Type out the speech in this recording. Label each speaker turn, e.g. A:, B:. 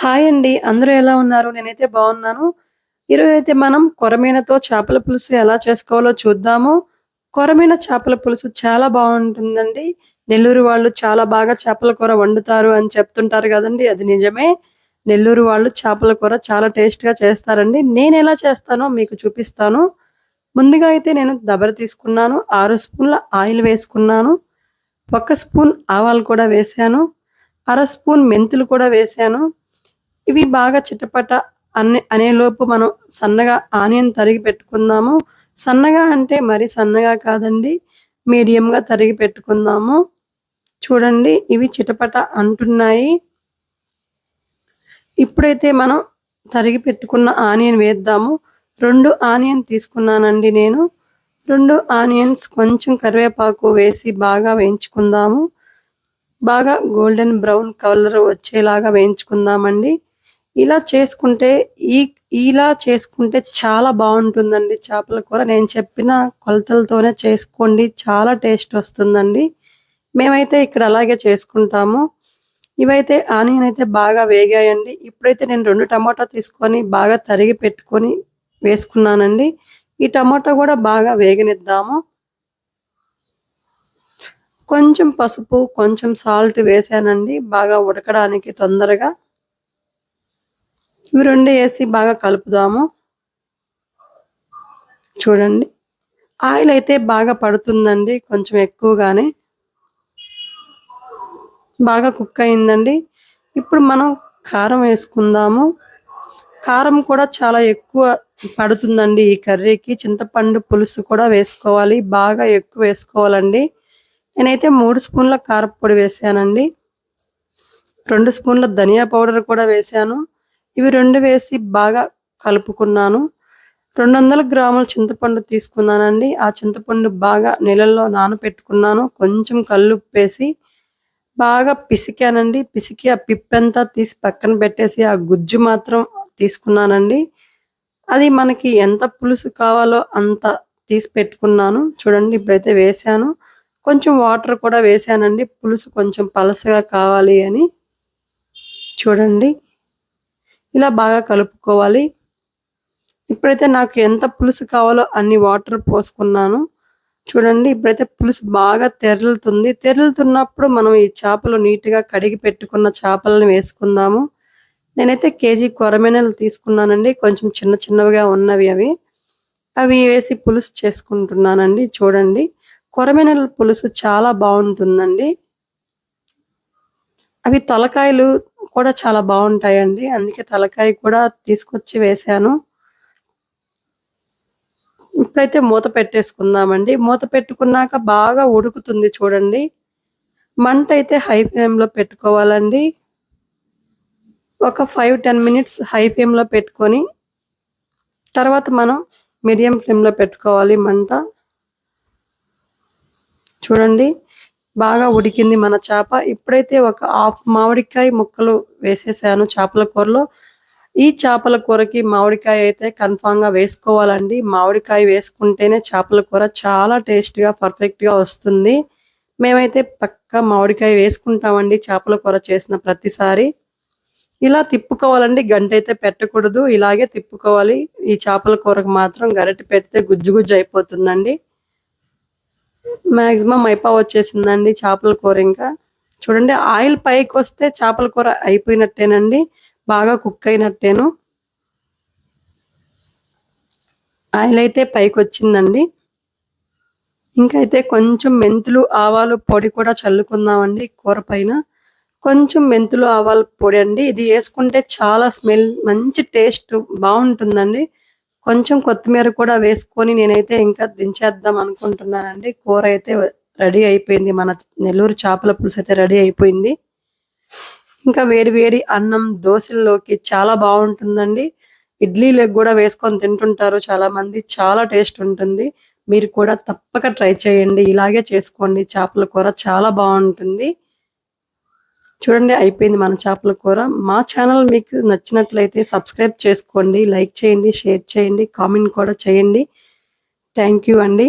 A: Hi అండి. అందరూ ఎలా ఉన్నారు? నేనైతే బాగున్నాను. ఈరోజైతే మనం కొరమీనతో చేపల పులుసు ఎలా చేసుకోవాలో చూద్దాము. కొరమీన చేపల పులుసు చాలా బావుంటుందండి. నెల్లూరు వాళ్ళు చాలా బాగా చేపల కూర వండుతారు అని చెప్తుంటారు గదండీ! అది నిజమే. నెల్లూరు వాళ్ళు చేపల కూర చాలా టేస్ట్‌గా చేస్తారండి. నేనెలా చేస్తానో మీకు చూపిస్తాను. ముందుగా అయితే నేను దబర తీసుకున్నాను. 6 స్పూన్ల ఆయిల్ వేసుకున్నాను. 1 స్పూన్ ఆవాలు కూడా వేశాను. అర స్పూన్ మెంతులు కూడా వేశాను. ఇవి బాగా చిటపట అనేలోపు మనం సన్నగా ఆనియన్ తరిగి పెట్టుకుందాము. సన్నగా అంటే మరీ సన్నగా కాదండి. మీడియంగా తరిగి పెట్టుకుందాము. చూడండి ఇవి చిటపట అంటున్నాయి. ఇప్పుడైతే మనం తరిగి పెట్టుకున్న ఆనియన్ వేద్దాము. 2 ఆనియన్ తీసుకున్నానండి నేను. 2 ఆనియన్స్ కొంచెం కరివేపాకు వేసి బాగా వేయించుకుందాము. బాగా గోల్డెన్ బ్రౌన్ కలర్ వచ్చేలాగా వేయించుకుందామండి. ఇలా చేసుకుంటే ఈ ఇలా చేసుకుంటే చాలా బావుంటుందండి చేపల కూర. నేను చెప్పిన కొలతలతోనే చేసుకోండి. చాలా టేస్ట్ వస్తుందండి. మేమైతే ఇక్కడ అలాగే చేసుకుంటాము. ఇవైతే ఆనియన్ అయితే బాగా వేగాయండి. ఇప్పుడైతే నేను 2 టమాటా తీసుకొని బాగా తరిగి పెట్టుకొని వేసుకున్నానండి. ఈ టమాటా గూడా బాగా వేగనిద్దాము. కొంచెం పసుపు, కొంచెం సాల్ట్ వేశానండి. బాగా ఉడకడానికి తొందరగా. ఇవి 2 ఏసి బాగా కలుపుదాము. చూడండి. ఆయిల్ అయితే బాగా పడుతుందండి. కొంచెం ఎక్కువగానే. బాగా కుక్ అయిందండి. ఇప్పుడు మనం కారం వేసుకుందాము. కారం కూడా చాలా ఎక్కువ పడుతుందండి ఈ కర్రీకి. చింతపండు పులుసు కూడా వేసుకోవాలి. బాగా ఎక్కువ వేసుకోవాలండి. నేనైతే 3 స్పూన్ల కారప్పొడి వేశానండి. 2 స్పూన్ల ధనియా పౌడర్ కూడా వేశాను. ఇవి 2 వేసి బాగా కలుపుకున్నాను. 200 గ్రాముల చింతపండు తీసుకున్నానండి. ఆ చింతపండు బాగా నీళ్ళల్లో నానపెట్టుకున్నాను. కొంచెం కల్లుప్పేసి బాగా పిసికానండి. పిసికి ఆ పిప్పంతా తీసి పక్కన పెట్టేసి ఆ గుజ్జు మాత్రం తీసుకున్నానండి. అది మనకి ఎంత పులుసు కావాలో అంత తీసి పెట్టుకున్నాను. చూడండి ఇప్పుడైతే వేశాను. కొంచెం వాటర్ కూడా వేశానండి. పులుసు కొంచెం పలసగా కావాలి అని. చూడండి. ఇలా బాగా కలుపుకోవాలి. ఇప్పుడైతే నాకు ఎంత పులుసు కావాలో అన్ని వాటర్ పోసుకున్నాను. చూడండి ఇప్పుడైతే పులుసు బాగా తెరలుతుంది. తెరలుతున్నప్పుడు మనం ఈ చేపలు నీట్‌గా కడిగి పెట్టుకున్న చేపలను వేసుకుందాము. నేనైతే కేజీ కొరమీనలు తీసుకున్నానండి. కొంచెం చిన్న చిన్నవిగా ఉన్నవి అవి. అవి వేసి పులుసు చేసుకుంటున్నానండి. చూడండి. కొరమీనల పులుసు చాలా బావుంటుందండి. అవి తలకాయలు కూడా చాలా బావుంటాయండి. అందుకే తలకాయ కూడా తీసుకొచ్చి వేశాను. ఇప్పుడైతే మూత పెట్టేసుకుందామండి. మూత పెట్టుకున్నాక బాగా ఉడుకుతుంది చూడండి. మంటైతే హై ఫ్లేమ్‌లో పెట్టుకోవాలండి. ఒక 5, 10 మినిట్స్ హై ఫ్లేమ్‌లో పెట్టుకొని, తర్వాత మనం మీడియం ఫ్లేమ్‌లో పెట్టుకోవాలి మంట. చూడండి బాగా ఉడికింది మన చేప. ఇప్పుడైతే ఒక హాఫ్ మామిడికాయ ముక్కలు వేసేసాను చేపల కూరలో. ఈ చేపల కూరకి మామిడికాయ అయితే కన్ఫర్మ్‌గా వేసుకోవాలండి. మామిడికాయ వేసుకుంటేనే చేపల కూర చాలా టేస్ట్‌గా, పర్ఫెక్ట్‌గా వస్తుంది. మేమైతే పక్కా మామిడికాయ వేసుకుంటామండి చేపల కూర చేసిన ప్రతిసారి. ఇలా తిప్పుకోవాలండి. గంటైతే పెట్టకూడదు. ఇలాగే తిప్పుకోవాలి. ఈ చేపల కూరకు మాత్రం గరిటె పెడితే గుజ్జు గుజ్జు అయిపోతుందండి. మాక్సిమం అయిపోవచ్చేసిందండి చేపల కూర ఇంకా. చూడండి ఆయిల్ పైకొస్తే చేపల కూర అయిపోయినట్టేనండి. బాగా కుక్ అయినట్టేను. ఆయిల్ అయితే పైకొచ్చిందండి. ఇంకైతే కొంచెం మెంతులు, ఆవాలు పొడి కూడా చల్లుకుందామండి కూర పైన. కొంచెం మెంతులు, ఆవాల పొడి అండి. ఇది యేసుకుంటే చాలా స్మెల్ మంచి టేస్ట్ బావుంటుందండి. కొంచెం కొత్తిమీర కూడా వేసుకొని నేనైతే ఇంకా దించేద్దాం అనుకుంటున్నానండి. కూర అయితే రెడీ అయిపోయింది. మన నెల్లూరు చేపల పులుసు అయితే రెడీ అయిపోయింది. ఇంకా వేడి వేడి అన్నం దోసల్లోకి చాలా బావుంటుందండి. ఇడ్లీలకు గూడా వేసుకొని తింటుంటారు చాలామంది. చాలా టేస్ట్ ఉంటుంది. మీరు కూడా తప్పక ట్రై చేయండి. ఇలాగే చేసుకోండి. చేపల కూర చాలా బావుంటుంది. చూడండి అయిపోయింది మన చేపల కూర. మా ఛానల్ మీకు నచ్చినట్లయితే సబ్స్క్రైబ్ చేసుకోండి. లైక్ చేయండి, షేర్ చేయండి, కామెంట్ కూడా చేయండి. థాంక్ యూ అండి.